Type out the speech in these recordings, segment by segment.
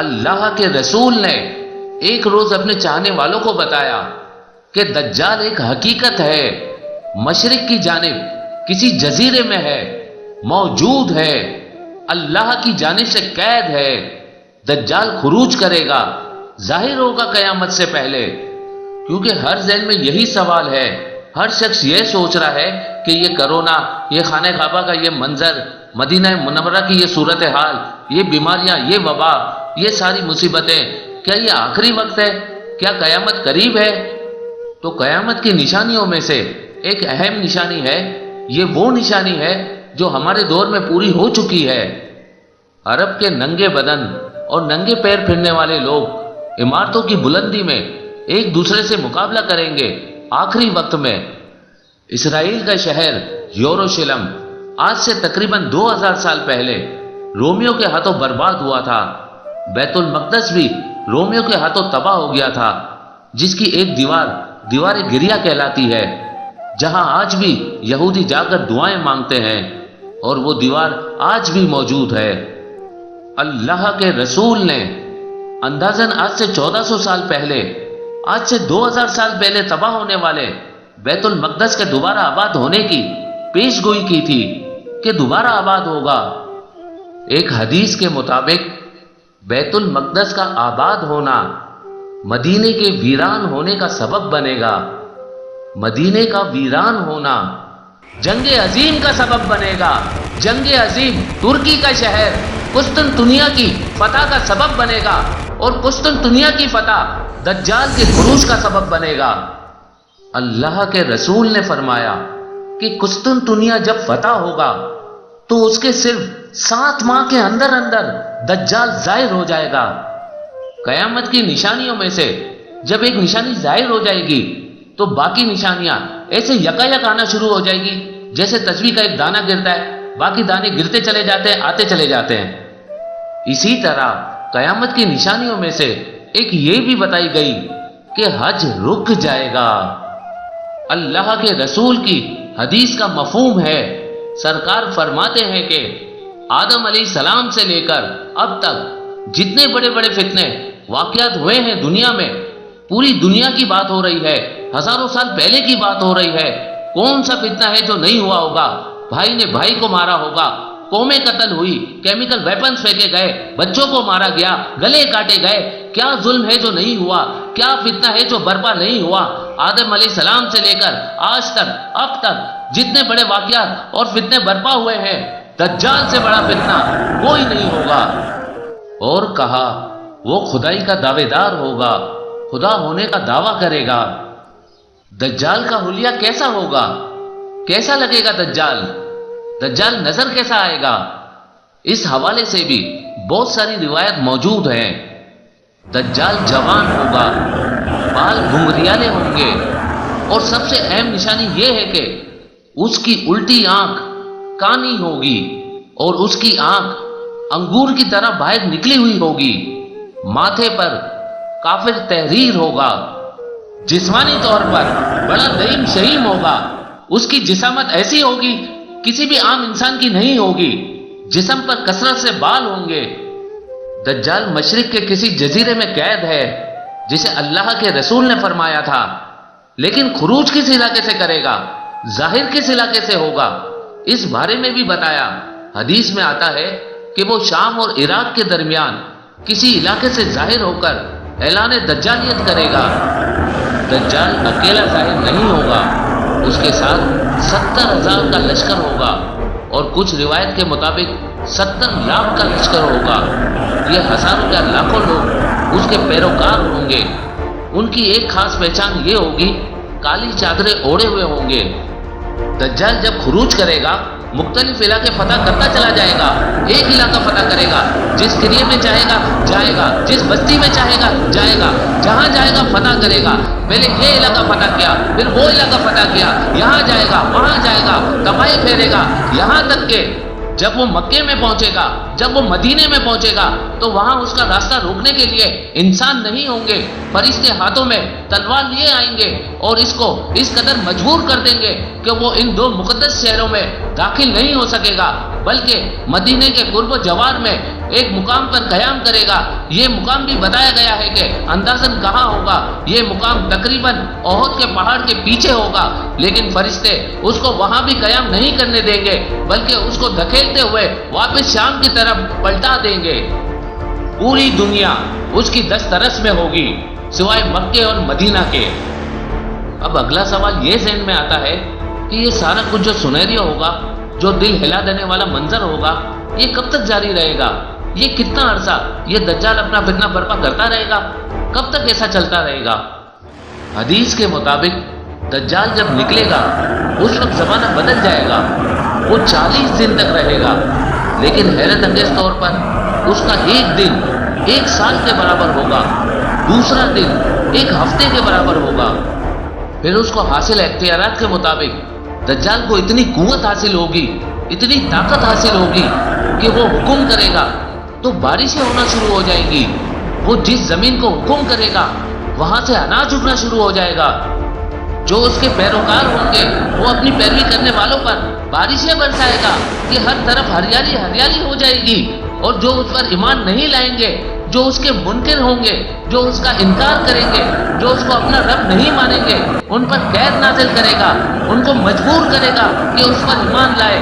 اللہ کے رسول نے ایک روز اپنے چاہنے والوں کو بتایا کہ دجال ایک حقیقت ہے، مشرق کی جانب کسی جزیرے میں ہے، موجود ہے، اللہ کی جانب سے قید ہے، دجال خروج کرے گا، ظاہر ہوگا قیامت سے پہلے۔ کیونکہ ہر ذہن میں یہی سوال ہے، ہر شخص یہ سوچ رہا ہے کہ یہ کرونا، یہ خانہ کعبہ کا یہ منظر، مدینہ منورہ کی یہ صورتحال، یہ بیماریاں، یہ وبا، یہ ساری مصیبتیں، کیا یہ آخری وقت ہے؟ کیا قیامت قریب ہے؟ تو قیامت کی نشانیوں میں سے ایک اہم نشانی ہے، یہ وہ نشانی ہے جو ہمارے دور میں پوری ہو چکی ہے۔ عرب کے ننگے بدن اور ننگے پیر پھرنے والے لوگ عمارتوں کی بلندی میں ایک دوسرے سے مقابلہ کریں گے آخری وقت میں۔ اسرائیل کا شہر یروشلم آج سے تقریباً 2000 سال پہلے رومیوں کے ہاتھوں برباد ہوا تھا۔ بیت المقدس بھی رومیوں کے ہاتھوں تباہ ہو گیا تھا، جس کی ایک دیوار گریا کہلاتی ہے، جہاں آج بھی یہودی جا کر دعائیں مانگتے ہیں، اور وہ دیوار آج بھی موجود ہے۔ اللہ کے رسول نے اندازاً آج سے 1400 سال پہلے، آج سے 2000 سال پہلے تباہ ہونے والے بیت المقدس کے دوبارہ آباد ہونے کی پیش گوئی کی تھی کہ دوبارہ آباد ہوگا۔ ایک حدیث کے مطابق بیت المقدس کا آباد ہونا مدینے کے ویران ہونے کا سبب بنے گا۔ مدینے کا ویران ہونا جنگ عظیم کا سبب بنے گا۔ جنگ عظیم ترکی کا شہر قسطنطنیہ کی فتح کا سبب بنے گا، اور قسطنطنیہ کی فتح دجال کے خروج کا سبب بنے گا۔ اللہ کے رسول نے فرمایا کہ قسطنطنیہ جب فتح ہوگا تو اس کے صرف 7 ماہ کے اندر دجال ظاہر ہو جائے گا۔ قیامت کی نشانیوں میں سے جب ایک نشانی ظاہر ہو جائے گی تو باقی نشانیاں ایسے یکایک آنا شروع ہو جائے گی، جیسے تسبیح کا ایک دانہ گرتا ہے، باقی دانے گرتے چلے جاتے ہیں، آتے چلے جاتے ہیں۔ اسی طرح قیامت کی نشانیوں میں سے ایک یہ بھی بتائی گئی کہ حج رک جائے گا۔ اللہ کے رسول کی حدیث کا مفہوم ہے، سرکار فرماتے ہیں کہ آدم علیہ السلام سے لے کر اب تک جتنے بڑے بڑے فتنے واقعات ہوئے ہیں دنیا میں، پوری دنیا کی بات ہو رہی ہے، ہزاروں سال پہلے کی بات ہو رہی ہے۔ کون سا فتنہ ہے جو نہیں ہوا ہوگا؟ بھائی نے بھائی کو مارا ہوگا، قومیں قتل ہوئی، کیمیکل ویپنز پھینکے گئے، بچوں کو مارا گیا، گلے کاٹے گئے۔ کیا ظلم ہے جو نہیں ہوا؟ کیا فتنہ ہے جو برپا نہیں ہوا؟ آدم علیہ السلام سے لے کر آج تک، اب تک جتنے بڑے واقعات اور فتنے برپا ہوئے ہیں، دجال سے بڑا فتنہ کوئی نہیں ہوگا۔ اور کہا وہ خدائی کا دعوے دار ہوگا، خدا ہونے کا دعویٰ کرے گا۔ دجال کا حلیہ کیسا ہوگا؟ کیسا لگے گا دجال؟ دجال نظر کیسا آئے گا؟ اس حوالے سے بھی بہت ساری روایت موجود ہیں۔ دجال جوان ہوگا، بال گھنگریالے ہوں گے، اور سب سے اہم نشانی یہ ہے کہ اس کی الٹی آنکھ کانی ہوگی، اور اس کی آنکھ انگور کی طرح باہر نکلی ہوئی ہوگی۔ ماتھے پر کافر تحریر ہوگا، جسمانی طور پر بڑا دئیم شہیم ہوگا۔ اس کی جسامت ایسی ہوگی کسی بھی عام انسان کی نہیں ہوگی، جسم پر کثرت سے بال ہوں گے۔ دجال مشرق کے کسی جزیرے میں قید ہے، جسے اللہ کے رسول نے فرمایا تھا، لیکن خروج کس علاقے سے کرے گا؟ ظاہر کس علاقے سے ہوگا؟ اس بارے میں بھی بتایا۔ حدیث میں آتا ہے کہ وہ شام اور عراق کے درمیان کسی علاقے سے ظاہر ہو کر اعلان دجالیت کرے گا۔ دجال اکیلا ظاہر نہیں ہوگا، اس کے ساتھ 70,000 کا لشکر ہوگا، اور کچھ روایت کے مطابق 70 لاکھ کا لشکر ہوگا۔ یہ ہزاروں یا لاکھوں لوگ اس کے پیروکار ہوں گے۔ ان کی ایک خاص پہچان یہ ہوگی، کالی چادریں اوڑھے ہوئے ہوں گے۔ دجال جب خروج کرے گا مختلف علاقے فتح کرتا چلا جائے گا، ایک علاقہ فتح کرے گا، جس قریے میں چاہے گا جائے گا، جس بستی میں چاہے گا جائے گا، جہاں جائے گا فتح کرے گا۔ پہلے یہ علاقہ فتح کیا، پھر وہ علاقہ فتح کیا، یہاں جائے گا، وہاں جائے گا، تباہی پھیرے گا، یہاں تک کہ جب وہ مکے میں پہنچے گا، جب وہ مدینے میں پہنچے گا، تو وہاں اس کا راستہ روکنے کے لیے انسان نہیں ہوں گے، فرشتے ہاتھوں میں تلوار لیے آئیں گے، اور اس کو اس قدر مجبور کر دیں گے کہ وہ ان 2 مقدس شہروں میں داخل نہیں ہو سکے گا، بلکہ مدینے کے قرب و جوار میں ایک مقام پر قیام کرے گا۔ یہ مقام بھی بتایا گیا ہے کہ اندازاً کہاں ہوگا۔ یہ مقام تقریباً احد کے پہاڑ کے پیچھے ہوگا، لیکن فرشتے اس کو وہاں بھی قیام نہیں کرنے دیں گے، بلکہ اس کو دھکیلتے ہوئے واپس شام کی طرف پلٹا دیں گے۔ پوری دنیا اس کی دسترس میں ہوگی سوائے مکے اور مدینہ کے۔ اب اگلا سوال یہ ذہن میں آتا ہے کہ یہ سارا کچھ جو سنہری ہوگا، جو دل ہلا دینے والا منظر ہوگا، یہ کب تک جاری رہے گا؟ یہ کتنا عرصہ یہ دجال اپنا فتنہ برپا کرتا رہے گا؟ کب تک ایسا چلتا رہے گا؟ حدیث کے مطابق دجال جب نکلے گا اس وقت زمانہ بدل جائے گا۔ وہ 40 دن تک رہے گا، لیکن حیرت انگیز طور پر اس کا ایک دن 1 سال کے برابر ہوگا، دوسرا دن 1 ہفتے کے برابر ہوگا۔ پھر اس کو حاصل اختیارات کے مطابق دجال کو اتنی قوت حاصل ہوگی، اتنی طاقت حاصل ہوگی کہ وہ حکم کرے گا تو بارشیں ہونا شروع ہو جائیں گی۔ وہ جس زمین کو حکم کرے گا وہاں سے اناج اگنا شروع ہو جائے گا۔ جو اس کے پیروکار ہوں گے وہ اپنی پیروی کرنے والوں پر بارشیں برسائے گا کہ ہر طرف ہریالی ہریالی ہو جائے گی، اور جو اس پر ایمان نہیں لائیں گے، جو اس کے منکر ہوں گے، جو اس کا انکار کریں گے، جو اس کو اپنا رب نہیں مانیں گے، ان پر قید نازل کرے گا، ان کو مجبور کرے گا کہ اس پر ایمان لائے۔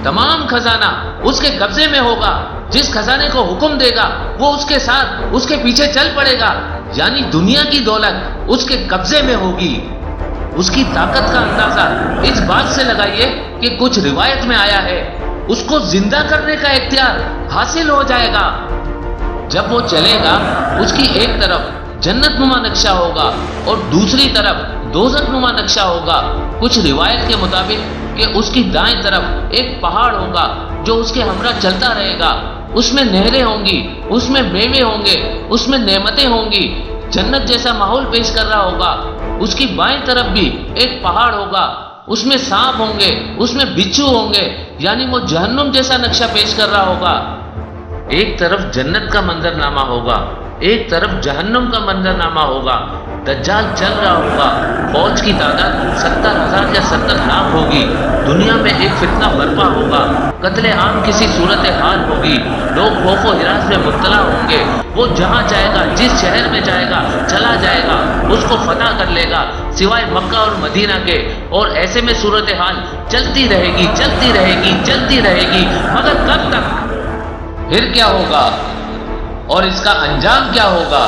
تمام خزانہ اس کے قبضے میں ہوگا۔ جس خزانے کو حکم دے گا وہ اس کے ساتھ اس کے پیچھے چل پڑے گا، یعنی دنیا کی دولت اس کے قبضے میں ہوگی۔ اس کی طاقت کا اندازہ اس بات سے لگائیے کہ کچھ روایت میں آیا ہے اس کو زندہ کرنے کا اختیار حاصل ہو جائے گا۔ جب وہ چلے گا اس کی ایک طرف جنت نما نقشہ ہوگا اور دوسری طرف دوزخ نما نقشہ ہوگا۔ کچھ روایت کے مطابق کہ اس کی دائیں طرف ایک پہاڑ ہوگا جو اس کے ہمراہ چلتا رہے گا۔ اس میں نہریں ہوں گی، اس میں میوے ہوں گے، اس میں نعمتیں ہوں گی، جنت جیسا ماحول پیش کر رہا ہوگا۔ اس کی بائیں طرف بھی ایک پہاڑ ہوگا، اس میں سانپ ہوں گے، اس میں بچھو ہوں گے، یعنی وہ جہنم جیسا نقشہ پیش کر رہا ہوگا۔ ایک طرف جنت کا منظرنامہ ہوگا، ایک طرف جہنم کا منظرنامہ ہوگا۔ دجال چل رہا ہوگا، فوج کی تعداد 70,000 یا 70 لاکھ ہوگی۔ دنیا میں ایک فتنہ برپا ہوگا، قتل عام کسی صورتحال ہوگی، لوگ خوف و ہراس میں مبتلا ہوں گے۔ وہ جہاں جائے گا، جس شہر میں جائے گا، چلا جائے گا، اس کو فتح کر لے گا سوائے مکہ اور مدینہ کے۔ اور ایسے میں صورتحال چلتی رہے گی، چلتی رہے گی، چلتی رہے گی، مگر کب تک؟ پھر کیا ہوگا اور اس کا انجام کیا ہوگا؟